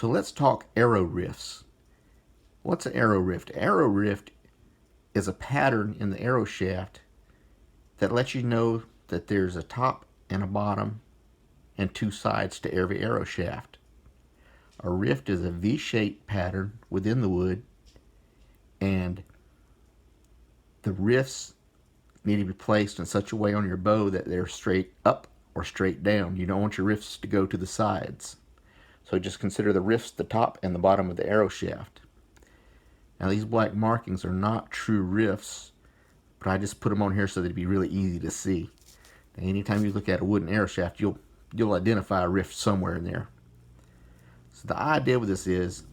So let's talk arrow rifts. What's an arrow rift? Arrow rift is a pattern in the arrow shaft that lets you know that there's a top and a bottom and two sides to every arrow shaft. A rift is a V-shaped pattern within the wood, and the rifts need to be placed in such a way on your bow that they're straight up or straight down. You don't want your rifts to go to the sides. So just consider the rifts the top and the bottom of the arrow shaft. Now these black markings are not true rifts, but I just put them on here so they'd be really easy to see. Now, anytime you look at a wooden arrow shaft, you'll identify a rift somewhere in there. So the idea with this is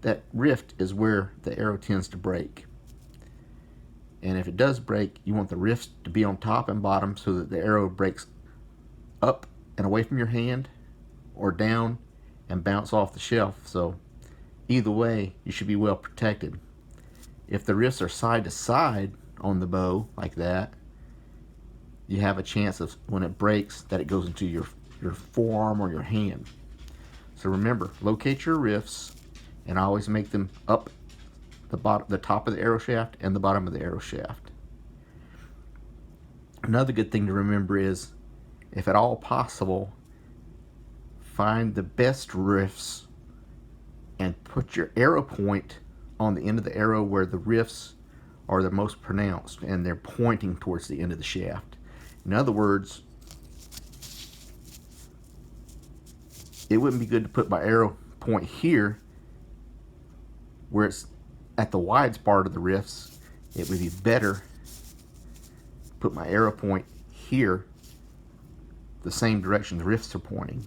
that rift is where the arrow tends to break. And if it does break, you want the rifts to be on top and bottom so that the arrow breaks up and away from your hand or down and bounce off the shelf. So either way, you should be well protected. If the rifts are side to side on the bow like that, you have a chance of when it breaks that it goes into your forearm or your hand. So remember, locate your rifts and always make them up the top of the arrow shaft and the bottom of the arrow shaft. Another good thing to remember is, if at all possible, find the best rifts and put your arrow point on the end of the arrow where the rifts are the most pronounced and they're pointing towards the end of the shaft. In other words, it wouldn't be good to put my arrow point here where it's at the wide part of the rifts. It would be better to put my arrow point here the same direction the rifts are pointing.